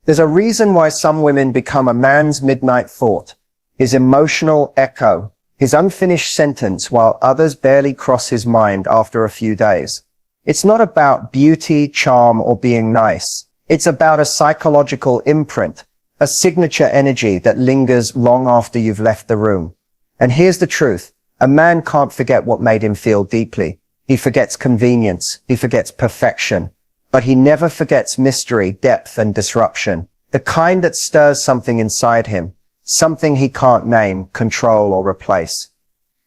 There's a reason why some women become a man's midnight thought, his emotional echo, his unfinished sentence, while others barely cross his mind after a few days. It's not about beauty, charm, or being nice. It's about a psychological imprint, a signature energy that lingers long after you've left the room. And here's the truth. A man can't forget what made him feel deeply. He forgets convenience. He forgets perfection. But he never forgets mystery, depth, and disruption. The kind that stirs something inside him. Something he can't name, control, or replace.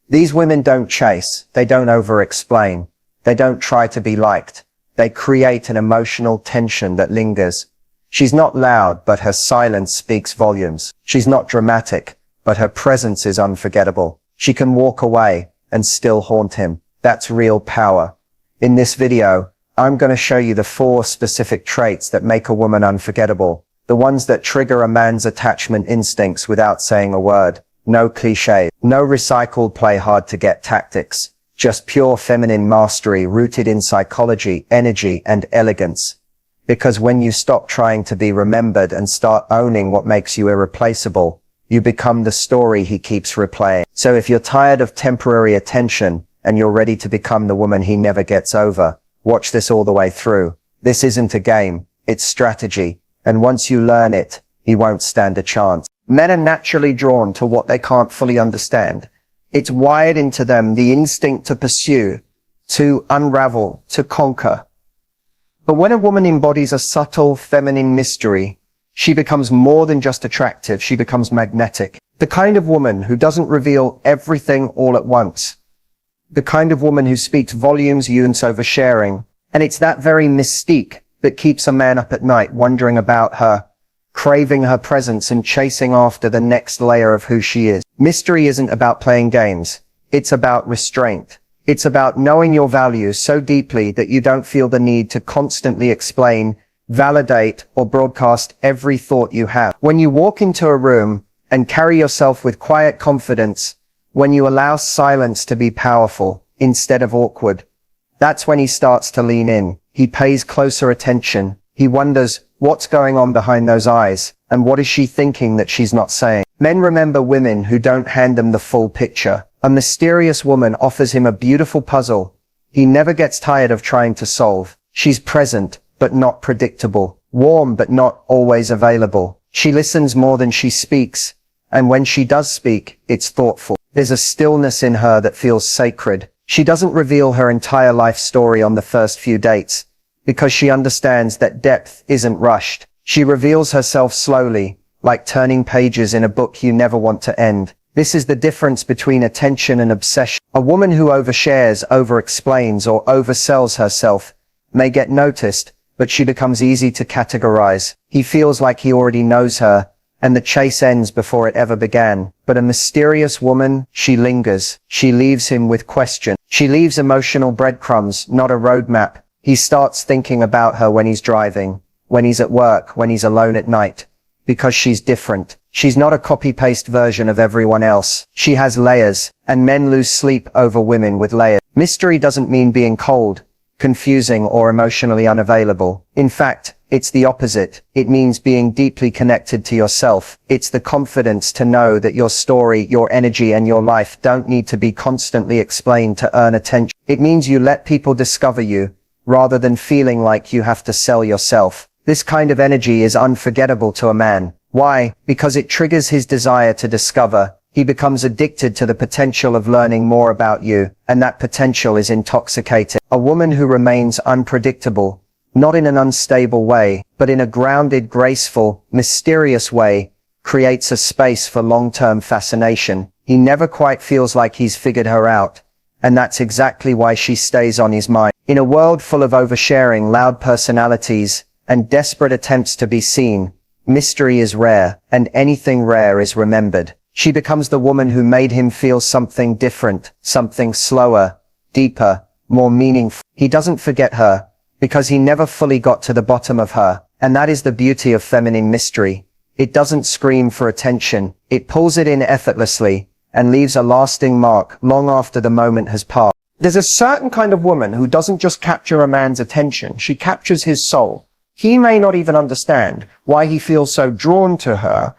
These women don't chase. They don't over-explain. They don't try to be liked. They create an emotional tension that lingers. She's not loud, but her silence speaks volumes. She's not dramatic, but her presence is unforgettable. She can walk away and still haunt him. That's real power. In this video, I'm going to show you the 4 specific traits that make a woman unforgettable. The ones that trigger a man's attachment instincts without saying a word. No cliché, no recycled play hard to get tactics. Just pure feminine mastery rooted in psychology, energy, and elegance. Because when you stop trying to be remembered and start owning what makes you irreplaceable, you become the story he keeps replaying. So if you're tired of temporary attention and you're ready to become the woman he never gets over, watch this all the way through. This isn't a game, it's strategy. And once you learn it, he won't stand a chance. Men are naturally drawn to what they can't fully understand. It's wired into them, the instinct to pursue, to unravel, to conquer. But when a woman embodies a subtle feminine mystery, she becomes more than just attractive, she becomes magnetic. The kind of woman who doesn't reveal everything all at once. The kind of woman who speaks volumes, yearns over sharing. And it's that very mystique that keeps a man up at night wondering about her, craving her presence and chasing after the next layer of who she is. Mystery isn't about playing games. It's about restraint. It's about knowing your values so deeply that you don't feel the need to constantly explain, validate, or broadcast every thought you have. When you walk into a room and carry yourself with quiet confidence, when you allow silence to be powerful instead of awkward, that's when he starts to lean in. He pays closer attention. He wonders, what's going on behind those eyes? And what is she thinking that she's not saying? Men remember women who don't hand them the full picture. A mysterious woman offers him a beautiful puzzle he never gets tired of trying to solve. She's present, but not predictable. Warm, but not always available. She listens more than she speaks. And when she does speak, it's thoughtful. There's a stillness in her that feels sacred. She doesn't reveal her entire life story on the first few dates, because she understands that depth isn't rushed. She reveals herself slowly, like turning pages in a book you never want to end. This is the difference between attention and obsession. A woman who overshares, over-explains, or oversells herself may get noticed, but she becomes easy to categorize. He feels like he already knows her, and the chase ends before it ever began. But a mysterious woman, she lingers. She leaves him with question. She leaves emotional breadcrumbs, not a roadmap. He starts thinking about her when he's driving, when he's at work, when he's alone at night. Because she's different. She's not a copy-paste version of everyone else. She has layers, and men lose sleep over women with layers. Mystery doesn't mean being cold, confusing, or emotionally unavailable. In fact, it's the opposite. It means being deeply connected to yourself. It's the confidence to know that your story, your energy, and your life don't need to be constantly explained to earn attention. It means you let people discover you, rather than feeling like you have to sell yourself. This kind of energy is unforgettable to a man. Why? Because it triggers his desire to discover. He becomes addicted to the potential of learning more about you, and that potential is intoxicating. A woman who remains unpredictable, not in an unstable way, but in a grounded, graceful, mysterious way, creates a space for long-term fascination. He never quite feels like he's figured her out, and that's exactly why she stays on his mind. In a world full of oversharing, loud personalities, and desperate attempts to be seen, mystery is rare, and anything rare is remembered. She becomes the woman who made him feel something different, something slower, deeper, more meaningful. He doesn't forget her, because he never fully got to the bottom of her. And that is the beauty of feminine mystery. It doesn't scream for attention. It pulls it in effortlessly, and leaves a lasting mark long after the moment has passed. There's a certain kind of woman who doesn't just capture a man's attention, she captures his soul. He may not even understand why he feels so drawn to her,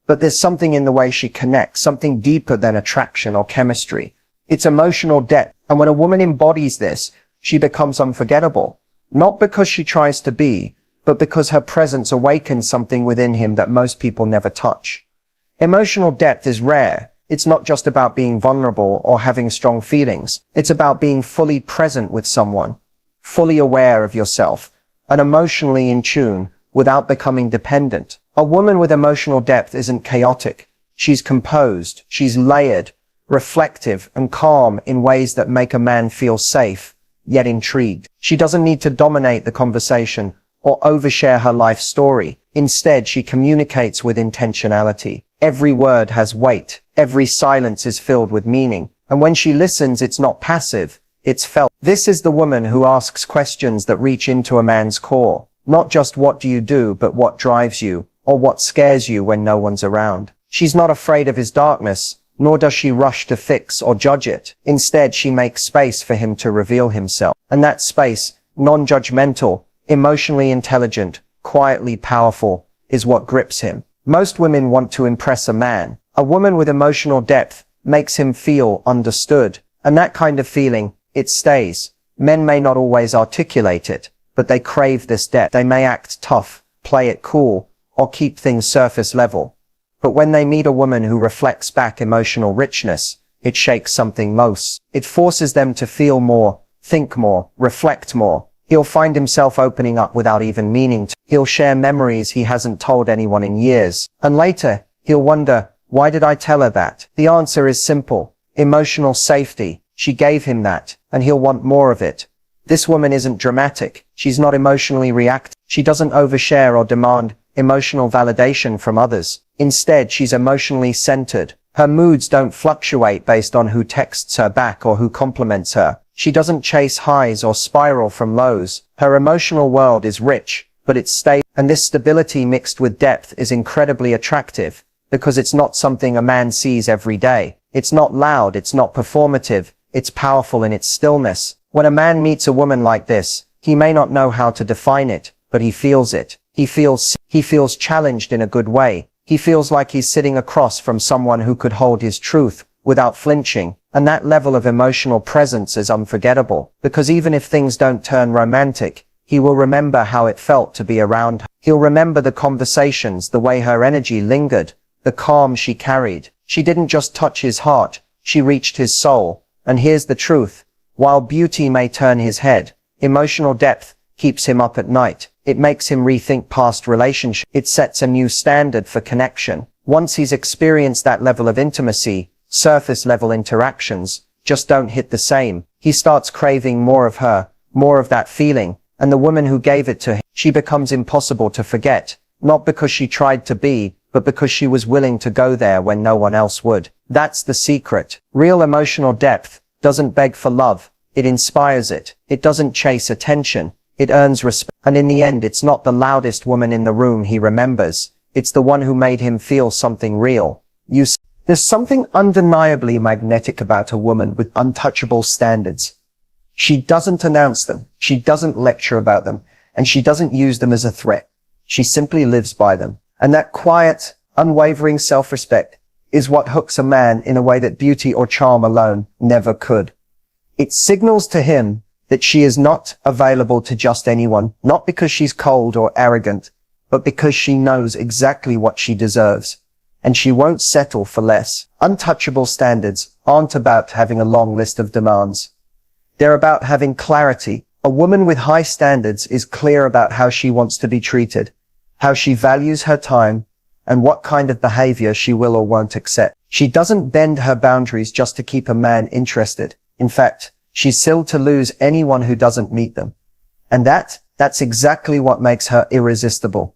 but there's something in the way she connects, something deeper than attraction or chemistry. It's emotional depth. And when a woman embodies this, she becomes unforgettable. Not because she tries to be, but because her presence awakens something within him that most people never touch. Emotional depth is rare. It's not just about being vulnerable or having strong feelings. It's about being fully present with someone, fully aware of yourself, and emotionally in tune without becoming dependent. A woman with emotional depth isn't chaotic. She's composed, she's layered, reflective, and calm in ways that make a man feel safe, yet intrigued. She doesn't need to dominate the conversation or overshare her life story. Instead, she communicates with intentionality. Every word has weight. Every silence is filled with meaning. And when she listens, it's not passive, it's felt. This is the woman who asks questions that reach into a man's core. Not just what do you do, but what drives you, or what scares you when no one's around. She's not afraid of his darkness, nor does she rush to fix or judge it. Instead, she makes space for him to reveal himself. And that space, non-judgmental, emotionally intelligent, quietly powerful, is what grips him. Most women want to impress a man. A woman with emotional depth makes him feel understood. And that kind of feeling, it stays. Men may not always articulate it, but they crave this depth. They may act tough, play it cool, or keep things surface level. But when they meet a woman who reflects back emotional richness, it shakes something most. It forces them to feel more, think more, reflect more. He'll find himself opening up without even meaning to. He'll share memories he hasn't told anyone in years. And later, he'll wonder, why did I tell her that? The answer is simple. Emotional safety. She gave him that, and he'll want more of it. This woman isn't dramatic. She's not emotionally reactive. She doesn't overshare or demand emotional validation from others. Instead, she's emotionally centered. Her moods don't fluctuate based on who texts her back or who compliments her. She doesn't chase highs or spiral from lows. Her emotional world is rich, but it's stable. And this stability mixed with depth is incredibly attractive, because it's not something a man sees every day. It's not loud, it's not performative, it's powerful in its stillness. When a man meets a woman like this, he may not know how to define it, but he feels it. He feels challenged in a good way. He feels like he's sitting across from someone who could hold his truth without flinching. And that level of emotional presence is unforgettable, because even if things don't turn romantic, he will remember how it felt to be around her. He'll remember the conversations, the way her energy lingered, the calm she carried. She didn't just touch his heart, she reached his soul. And here's the truth. While beauty may turn his head, emotional depth keeps him up at night. It makes him rethink past relationships. It sets a new standard for connection. Once he's experienced that level of intimacy, surface level interactions just don't hit the same. He starts craving more of her, more of that feeling, and the woman who gave it to him, she becomes impossible to forget, not because she tried to be, but because she was willing to go there when no one else would. That's the secret. Real emotional depth doesn't beg for love, it inspires it. It doesn't chase attention, it earns respect. And in the end, it's not the loudest woman in the room he remembers, it's the one who made him feel something real. There's something undeniably magnetic about a woman with untouchable standards. She doesn't announce them, she doesn't lecture about them, and she doesn't use them as a threat. She simply lives by them. And that quiet, unwavering self-respect is what hooks a man in a way that beauty or charm alone never could. It signals to him that she is not available to just anyone, not because she's cold or arrogant, but because she knows exactly what she deserves. And she won't settle for less. Untouchable standards aren't about having a long list of demands. They're about having clarity. A woman with high standards is clear about how she wants to be treated, how she values her time, and what kind of behavior she will or won't accept. She doesn't bend her boundaries just to keep a man interested. In fact, she's still to lose anyone who doesn't meet them. And that's exactly what makes her irresistible.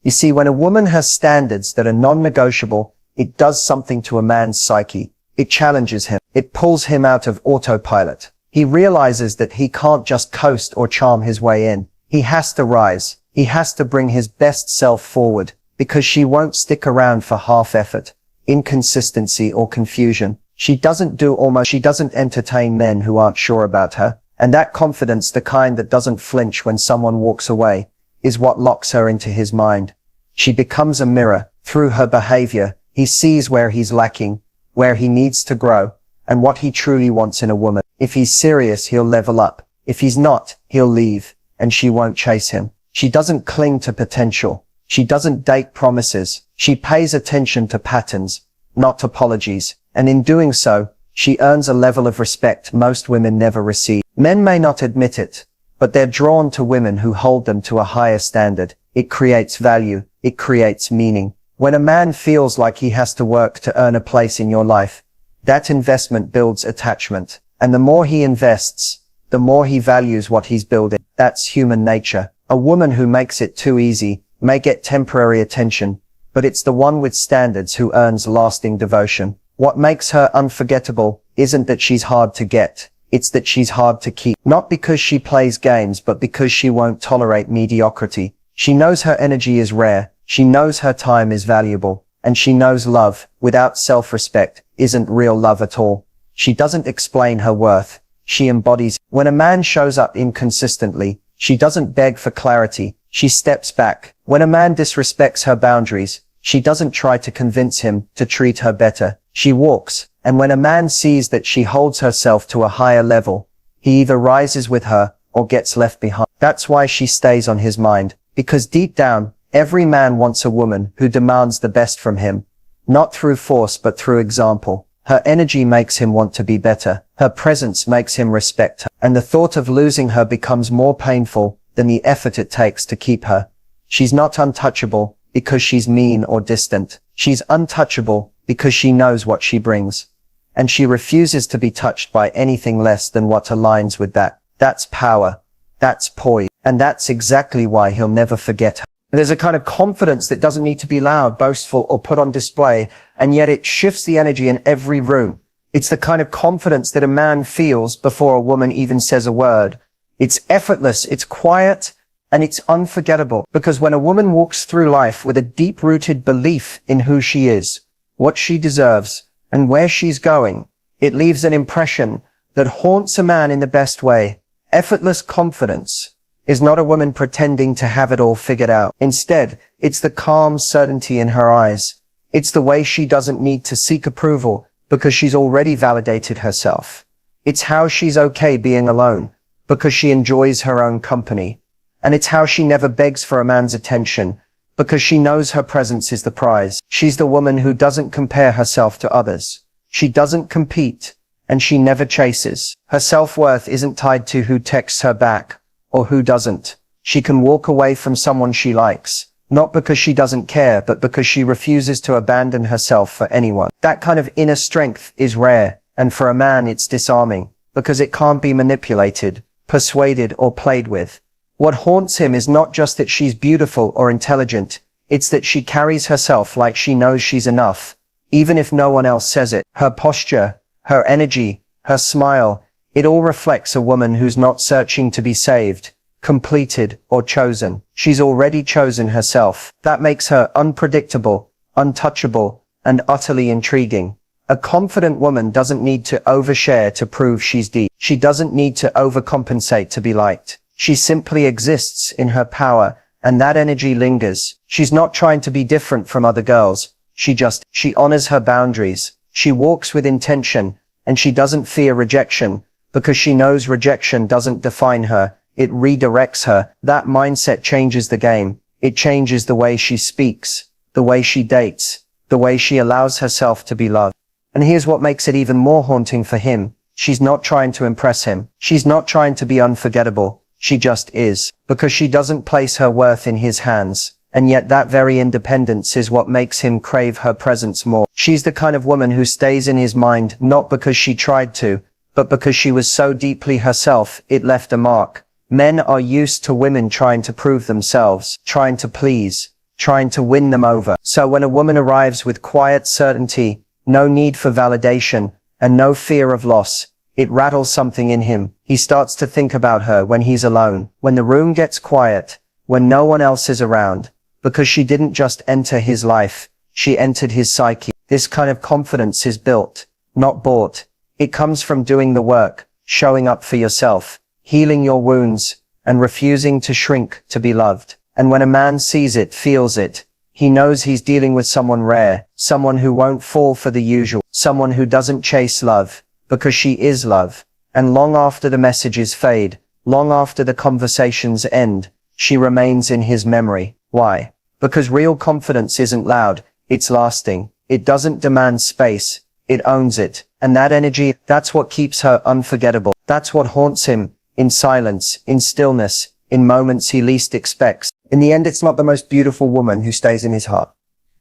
You see, when a woman has standards that are non-negotiable, it does something to a man's psyche. It challenges him. It pulls him out of autopilot. He realizes that he can't just coast or charm his way in. He has to rise. He has to bring his best self forward, because she won't stick around for half effort, inconsistency, or confusion. She doesn't entertain men who aren't sure about her. And that confidence, the kind that doesn't flinch when someone walks away, is what locks her into his mind. She becomes a mirror. Through her behavior, he sees where he's lacking, where he needs to grow, and what he truly wants in a woman. If he's serious, he'll level up. If he's not, he'll leave, and she won't chase him. She doesn't cling to potential. She doesn't date promises. She pays attention to patterns, not apologies. And in doing so, she earns a level of respect most women never receive. Men may not admit it, but they're drawn to women who hold them to a higher standard. It creates value. It creates meaning. When a man feels like he has to work to earn a place in your life, that investment builds attachment. And the more he invests, the more he values what he's building. That's human nature. A woman who makes it too easy may get temporary attention, but it's the one with standards who earns lasting devotion. What makes her unforgettable isn't that she's hard to get. It's that she's hard to keep. Not because she plays games, but because she won't tolerate mediocrity. She knows her energy is rare. She knows her time is valuable. And she knows love, without self-respect, isn't real love at all. She doesn't explain her worth. She embodies. When a man shows up inconsistently, she doesn't beg for clarity. She steps back. When a man disrespects her boundaries, she doesn't try to convince him to treat her better. She walks. And when a man sees that she holds herself to a higher level, he either rises with her or gets left behind. That's why she stays on his mind. Because deep down, every man wants a woman who demands the best from him. Not through force, but through example. Her energy makes him want to be better. Her presence makes him respect her. And the thought of losing her becomes more painful than the effort it takes to keep her. She's not untouchable because she's mean or distant. She's untouchable because she knows what she brings. And she refuses to be touched by anything less than what aligns with that. That's power. That's poise. And that's exactly why he'll never forget her. There's a kind of confidence that doesn't need to be loud, boastful, or put on display, and yet it shifts the energy in every room. It's the kind of confidence that a man feels before a woman even says a word. It's effortless, it's quiet, and it's unforgettable. Because when a woman walks through life with a deep-rooted belief in who she is, what she deserves, and where she's going, it leaves an impression that haunts a man in the best way. Effortless confidence is not a woman pretending to have it all figured out. Instead, it's the calm certainty in her eyes. It's the way she doesn't need to seek approval because she's already validated herself. It's how she's okay being alone because she enjoys her own company. And it's how she never begs for a man's attention because she knows her presence is the prize. She's the woman who doesn't compare herself to others. She doesn't compete, and she never chases. Her self-worth isn't tied to who texts her back or who doesn't. She can walk away from someone she likes, not because she doesn't care, but because she refuses to abandon herself for anyone. That kind of inner strength is rare, and for a man it's disarming, because it can't be manipulated, persuaded, or played with. What haunts him is not just that she's beautiful or intelligent, it's that she carries herself like she knows she's enough, even if no one else says it. Her posture, her energy, her smile, it all reflects a woman who's not searching to be saved, completed, or chosen. She's already chosen herself. That makes her unpredictable, untouchable, and utterly intriguing. A confident woman doesn't need to overshare to prove she's deep. She doesn't need to overcompensate to be liked. She simply exists in her power, and that energy lingers. She's not trying to be different from other girls. She honors her boundaries. She walks with intention, and she doesn't fear rejection, because she knows rejection doesn't define her. It redirects her. That mindset changes the game. It changes the way she speaks, the way she dates, the way she allows herself to be loved. And here's what makes it even more haunting for him. She's not trying to impress him. She's not trying to be unforgettable. She just is. Because she doesn't place her worth in his hands. And yet that very independence is what makes him crave her presence more. She's the kind of woman who stays in his mind, not because she tried to, but because she was so deeply herself, it left a mark. Men are used to women trying to prove themselves, trying to please, trying to win them over. So when a woman arrives with quiet certainty, no need for validation, and no fear of loss, it rattles something in him. He starts to think about her when he's alone, when the room gets quiet, when no one else is around, because she didn't just enter his life, she entered his psyche. This kind of confidence is built, not bought. It comes from doing the work, showing up for yourself, healing your wounds, and refusing to shrink to be loved. And when a man sees it, feels it, he knows he's dealing with someone rare, someone who won't fall for the usual, someone who doesn't chase love, because she is love. And long after the messages fade, long after the conversations end, she remains in his memory. Why? Because real confidence isn't loud, it's lasting. It doesn't demand space, it owns it. And that energy, that's what keeps her unforgettable. That's what haunts him, in silence, in stillness, in moments he least expects. In the end, it's not the most beautiful woman who stays in his heart.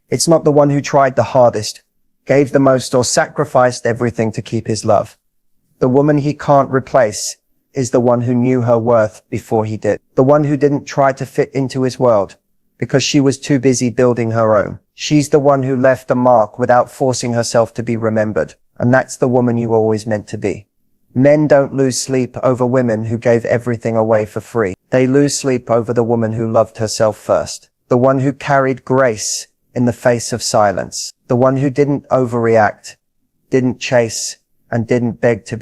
It's not the one who tried the hardest, gave the most, or sacrificed everything to keep his love. The woman he can't replace is the one who knew her worth before he did. The one who didn't try to fit into his world because she was too busy building her own. She's the one who left a mark without forcing herself to be remembered. And that's the woman you always meant to be. Men don't lose sleep over women who gave everything away for free. They lose sleep over the woman who loved herself first. The one who carried grace in the face of silence. The one who didn't overreact, didn't chase, and didn't beg to be